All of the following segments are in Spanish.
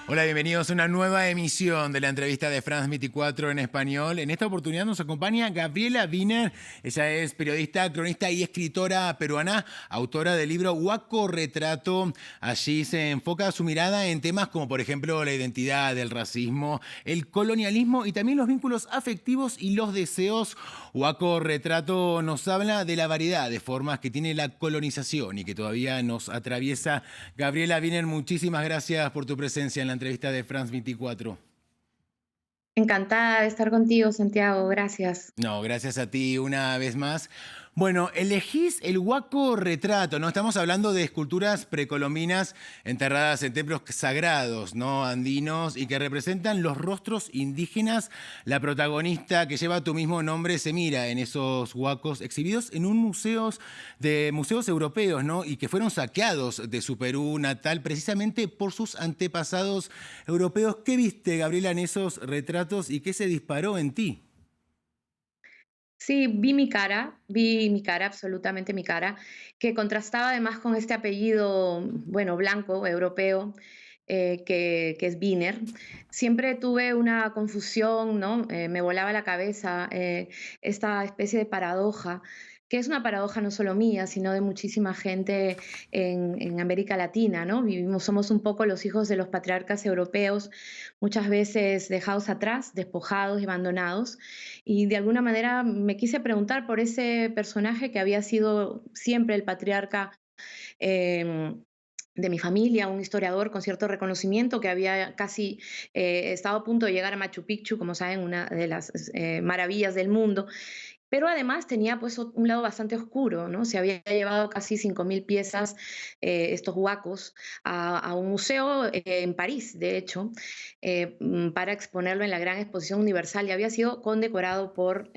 Hola, bienvenidos a una nueva emisión de la entrevista de France 24 en español. En esta oportunidad nos acompaña Gabriela Wiener. Ella es periodista, cronista y escritora peruana, autora del libro Huaco Retrato. Allí se enfoca su mirada en temas como, por ejemplo, la identidad, el racismo, el colonialismo y también los vínculos afectivos y los deseos. Huaco Retrato nos habla de la variedad de formas que tiene la colonización y que todavía nos atraviesa. Gabriela Wiener, muchísimas gracias por tu presencia en la entrevista de France 24. Encantada de estar contigo, Santiago, gracias. No, gracias a ti una vez más. Bueno, elegís el Huaco Retrato, ¿no? Estamos hablando de esculturas precolombinas enterradas en templos sagrados, ¿no? Andinos y que representan los rostros indígenas. La protagonista que lleva tu mismo nombre se mira en esos huacos exhibidos en un museos europeos, ¿no? Y que fueron saqueados de su Perú natal precisamente por sus antepasados europeos. ¿Qué viste, Gabriela, en esos retratos y qué se disparó en ti? Sí, vi mi cara, absolutamente mi cara, que contrastaba además con este apellido, bueno, blanco, europeo, que es Wiener. Siempre tuve una confusión, ¿no? Me volaba la cabeza esta especie de paradoja, que es una paradoja no solo mía, sino de muchísima gente en América Latina, ¿no? Somos un poco los hijos de los patriarcas europeos, muchas veces dejados atrás, despojados y abandonados. Y de alguna manera me quise preguntar por ese personaje que había sido siempre el patriarca em, de mi familia, un historiador con cierto reconocimiento que había casi estado a punto de llegar a Machu Picchu, como saben, una de las maravillas del mundo, pero además tenía pues un lado bastante oscuro, ¿no? Se había llevado casi 5.000 piezas, estos huacos, a un museo en París, de hecho, para exponerlo en la Gran Exposición Universal y había sido condecorado por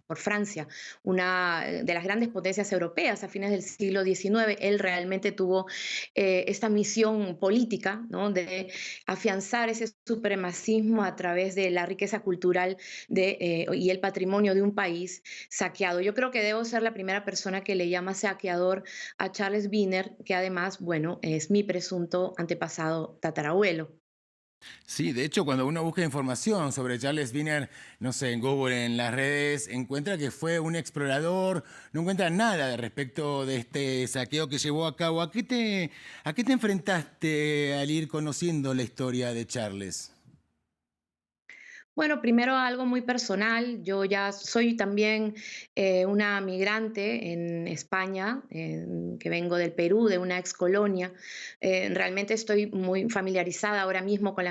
Francia, una de las grandes potencias europeas a fines del siglo XIX. Él realmente tuvo esta misión política, ¿no? De afianzar ese supremacismo a través de la riqueza cultural y el patrimonio de un país saqueado. Yo creo que debo ser la primera persona que le llama saqueador a Charles Wiener, que además, bueno, es mi presunto antepasado tatarabuelo. Sí, de hecho, cuando uno busca información sobre Charles Wiener, no sé, en Google, en las redes, encuentra que fue un explorador, no encuentra nada de respecto de este saqueo que llevó a cabo. ¿A qué te enfrentaste al ir conociendo la historia de Charles? Bueno, primero algo muy personal. Yo ya soy también una migrante en España, que vengo del Perú, de una ex colonia. Realmente estoy muy familiarizada ahora mismo con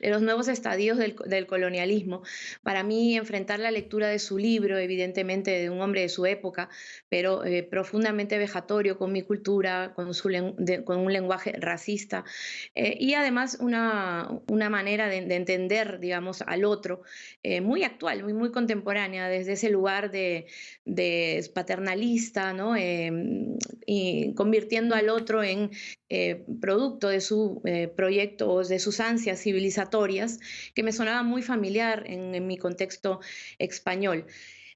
los nuevos estadios del colonialismo. Para mí, enfrentar la lectura de su libro, evidentemente de un hombre de su época, pero profundamente vejatorio con mi cultura, con un lenguaje racista, y además una manera de entender, digamos, al otro, muy actual, muy contemporánea, desde ese lugar de paternalista, ¿no? Y convirtiendo al otro en producto de su proyecto o de sus ansias civilizatorias, que me sonaba muy familiar en mi contexto español.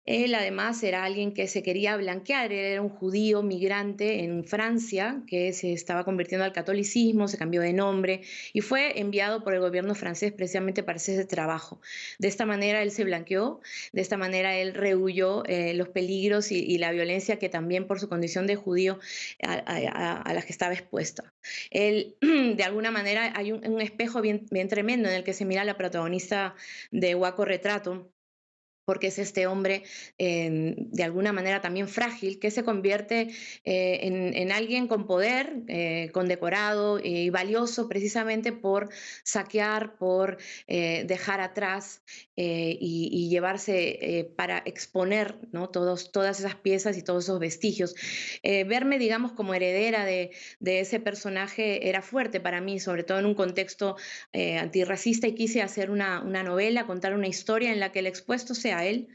Él además era alguien que se quería blanquear, él era un judío migrante en Francia que se estaba convirtiendo al catolicismo, se cambió de nombre y fue enviado por el gobierno francés precisamente para hacer ese trabajo. De esta manera él se blanqueó, de esta manera él rehuyó los peligros y la violencia que también por su condición de judío a las que estaba expuesta. Él, de alguna manera, hay un espejo bien tremendo en el que se mira la protagonista de Huaco Retrato, porque es este hombre de alguna manera también frágil, que se convierte en alguien con poder, condecorado y valioso precisamente por saquear, por dejar atrás y llevarse para exponer, ¿no? Todas esas piezas y todos esos vestigios. Verme, digamos, como heredera de ese personaje era fuerte para mí, sobre todo en un contexto antirracista, y quise hacer una novela, contar una historia en la que el expuesto sea él.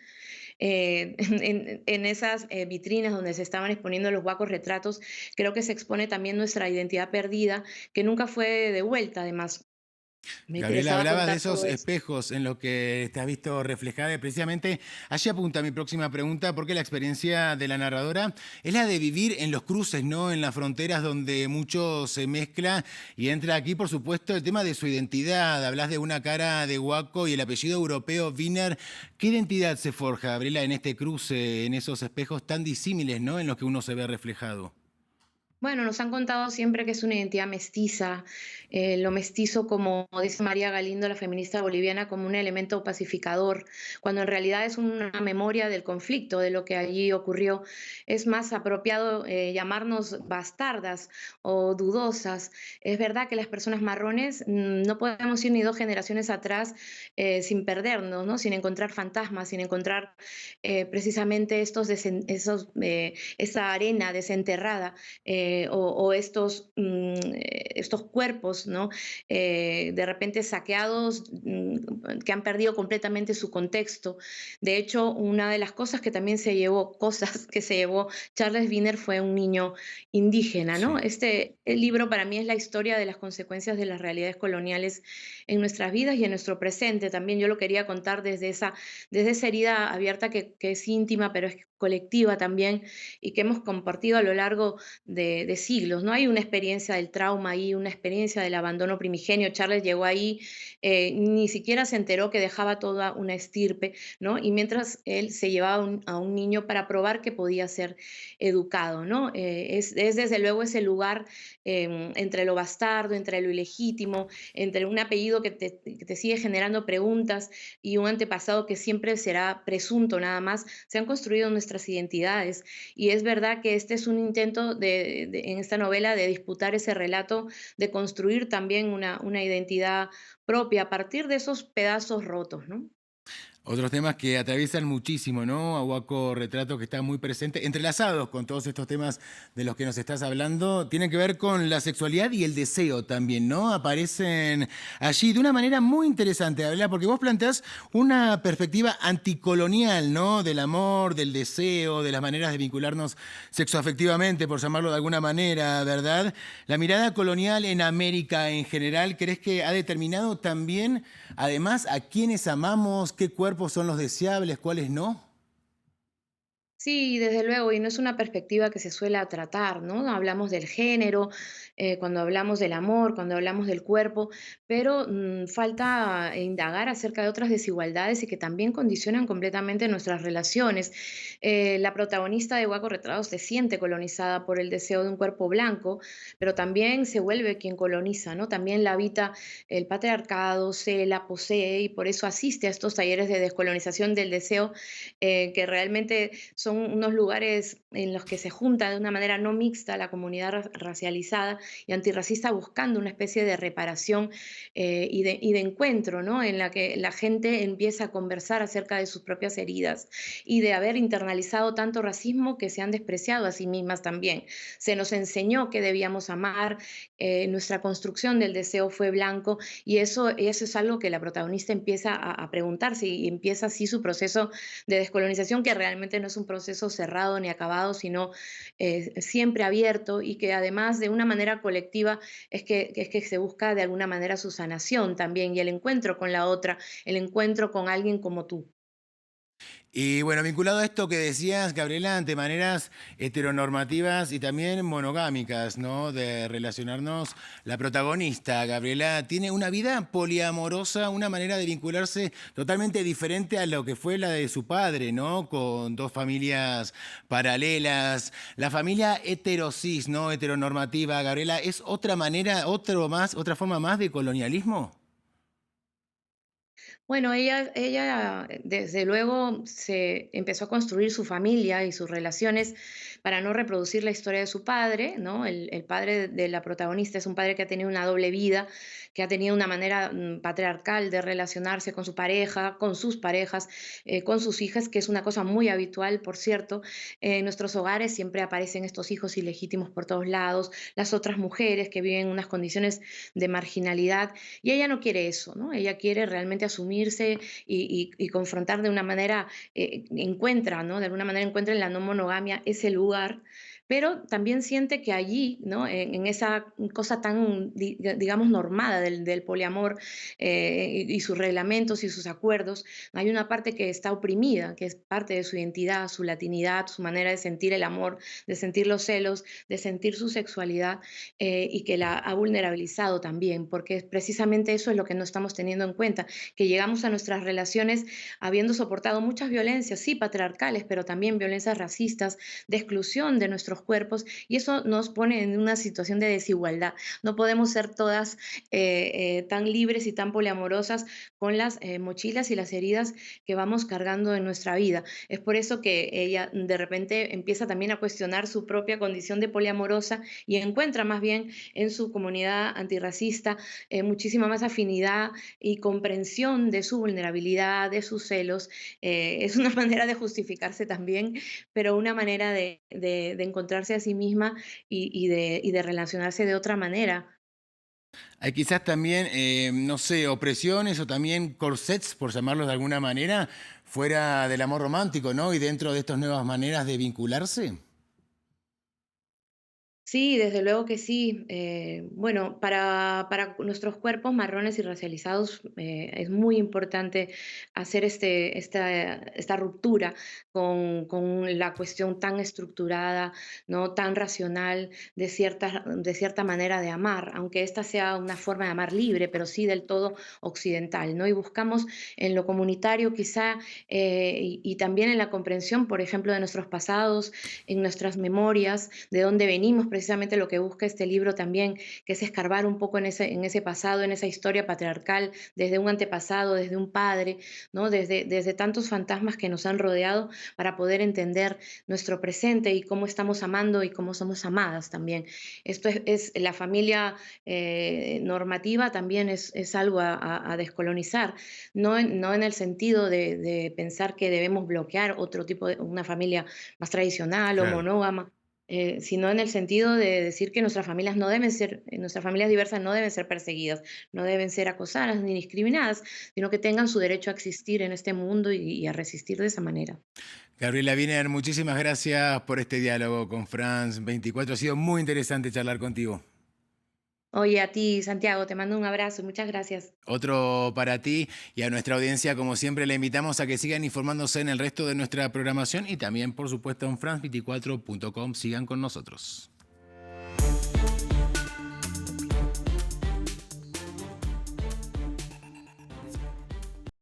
En esas vitrinas donde se estaban exponiendo los guacos retratos, creo que se expone también nuestra identidad perdida, que nunca fue devuelta, además. Me Gabriela, interesaba hablabas de contar esos todo eso. espejos en los que te has visto reflejada y precisamente allí apunta mi próxima pregunta, porque la experiencia de la narradora es la de vivir en los cruces, ¿no? En las fronteras donde mucho se mezcla y entra aquí, por supuesto, el tema de su identidad. Hablas de una cara de Guaco y el apellido europeo Wiener. ¿Qué identidad se forja, Gabriela, en este cruce, en esos espejos tan disímiles, ¿no? En los que uno se ve reflejado. Bueno, nos han contado siempre que es una identidad mestiza, lo mestizo, como dice María Galindo, la feminista boliviana, como un elemento pacificador, cuando en realidad es una memoria del conflicto, de lo que allí ocurrió. Es más apropiado llamarnos bastardas o dudosas. Es verdad que las personas marrones no podemos ir ni dos generaciones atrás sin perdernos, ¿no? Sin encontrar fantasmas, sin encontrar precisamente esa arena desenterrada o estos cuerpos, ¿no? De repente saqueados, que han perdido completamente su contexto. De hecho, una de las cosas que también se llevó, cosas que se llevó Charles Wiener fue un niño indígena, ¿no? Sí. El libro para mí es la historia de las consecuencias de las realidades coloniales en nuestras vidas y en nuestro presente. También yo lo quería contar desde esa herida abierta que es íntima, pero es colectiva también, y que hemos compartido a lo largo de siglos. No hay una experiencia del trauma ahí, una experiencia del abandono primigenio. Charles llegó ahí, ni siquiera se enteró que dejaba toda una estirpe, ¿no? Y mientras él se llevaba a un niño para probar que podía ser educado, ¿no? Es desde luego ese lugar entre lo bastardo, entre lo ilegítimo, entre un apellido que te sigue generando preguntas y un antepasado que siempre será presunto nada más. Se han construido nuestras identidades y es verdad que este es un intento en esta novela de disputar ese relato, de construir también una identidad propia a partir de esos pedazos rotos, ¿no? Otros temas que atraviesan muchísimo, ¿no? Ahuaco Retrato, que está muy presente, entrelazados con todos estos temas de los que nos estás hablando, tienen que ver con la sexualidad y el deseo también, ¿no? Aparecen allí de una manera muy interesante, ¿verdad? Porque vos planteás una perspectiva anticolonial, ¿no? Del amor, del deseo, de las maneras de vincularnos sexoafectivamente, por llamarlo de alguna manera, ¿verdad? La mirada colonial en América en general, ¿crees que ha determinado también, además, a quiénes amamos, qué cuerpos son los deseables, cuáles no? Sí, desde luego, y no es una perspectiva que se suele tratar, ¿no? Hablamos del género, cuando hablamos del amor, cuando hablamos del cuerpo, pero falta indagar acerca de otras desigualdades y que también condicionan completamente nuestras relaciones. La protagonista de Guaco Retrados se siente colonizada por el deseo de un cuerpo blanco, pero también se vuelve quien coloniza, ¿no? También la habita el patriarcado, se la posee y por eso asiste a estos talleres de descolonización del deseo que realmente son unos lugares en los que se junta de una manera no mixta la comunidad racializada y antirracista buscando una especie de reparación y de encuentro, ¿no? En la que la gente empieza a conversar acerca de sus propias heridas y de haber internalizado tanto racismo que se han despreciado a sí mismas también. Se nos enseñó que debíamos amar, nuestra construcción del deseo fue blanco y eso es algo que la protagonista empieza a preguntarse y empieza así su proceso de descolonización, que realmente no es un proceso cerrado ni acabado, sino siempre abierto y que además de una manera colectiva es que se busca de alguna manera su sanación también y el encuentro con la otra, el encuentro con alguien como tú. Y bueno, vinculado a esto que decías, Gabriela, ante maneras heteronormativas y también monogámicas, ¿no? De relacionarnos, la protagonista, Gabriela, tiene una vida poliamorosa, una manera de vincularse totalmente diferente a lo que fue la de su padre, ¿no? Con dos familias paralelas. La familia heterosis, ¿no? Heteronormativa, Gabriela, ¿es otra manera, otra forma más de colonialismo? Bueno, ella desde luego se empezó a construir su familia y sus relaciones para no reproducir la historia de su padre, ¿no? El padre de la protagonista es un padre que ha tenido una doble vida, que ha tenido una manera patriarcal de relacionarse con su pareja, con sus parejas, con sus hijas, que es una cosa muy habitual, por cierto. En nuestros hogares siempre aparecen estos hijos ilegítimos por todos lados, las otras mujeres que viven en unas condiciones de marginalidad y ella no quiere eso, ¿no? Ella quiere realmente asumirse y confrontar de una manera, encuentra, ¿no? De alguna manera encuentra en la no monogamia ese lugar, pero también siente que allí, ¿no? En esa cosa tan, digamos, normada del poliamor y sus reglamentos y sus acuerdos, hay una parte que está oprimida, que es parte de su identidad, su latinidad, su manera de sentir el amor, de sentir los celos, de sentir su sexualidad y que la ha vulnerabilizado también, porque precisamente eso es lo que no estamos teniendo en cuenta, que llegamos a nuestras relaciones habiendo soportado muchas violencias, sí, patriarcales, pero también violencias racistas, de exclusión de nuestros cuerpos, y eso nos pone en una situación de desigualdad. No podemos ser todas tan libres y tan poliamorosas con las mochilas y las heridas que vamos cargando en nuestra vida. Es por eso que ella de repente empieza también a cuestionar su propia condición de poliamorosa y encuentra más bien en su comunidad antirracista muchísima más afinidad y comprensión de su vulnerabilidad, de sus celos. Es una manera de justificarse también, pero una manera de encontrarse a sí misma y de relacionarse de otra manera. Hay quizás también, no sé, opresiones o también corsets, por llamarlos de alguna manera, fuera del amor romántico, ¿no? Y dentro de estas nuevas maneras de vincularse. Sí, desde luego que sí. Bueno, para nuestros cuerpos marrones y racializados es muy importante hacer esta ruptura con la cuestión tan estructurada, ¿no? Tan racional de cierta manera de amar, aunque esta sea una forma de amar libre, pero sí del todo occidental, ¿no? Y buscamos en lo comunitario quizá y también en la comprensión, por ejemplo, de nuestros pasados, en nuestras memorias, de dónde venimos, precisamente lo que busca este libro también, que es escarbar un poco en ese pasado, en esa historia patriarcal, desde un antepasado, desde un padre, ¿no? Desde tantos fantasmas que nos han rodeado para poder entender nuestro presente y cómo estamos amando y cómo somos amadas también. Esto es la familia normativa también es algo a descolonizar, no en el sentido de pensar que debemos bloquear otro tipo de una familia más tradicional o Claro. monógama, sino en el sentido de decir que nuestras familias no deben ser, nuestras familias diversas no deben ser perseguidas, no deben ser acosadas ni discriminadas, sino que tengan su derecho a existir en este mundo y a resistir de esa manera. Gabriela Wiener, muchísimas gracias por este diálogo con France 24. Ha sido muy interesante charlar contigo. Oye, a ti, Santiago, te mando un abrazo, muchas gracias. Otro para ti y a nuestra audiencia, como siempre, le invitamos a que sigan informándose en el resto de nuestra programación y también, por supuesto, en france24.com. Sigan con nosotros.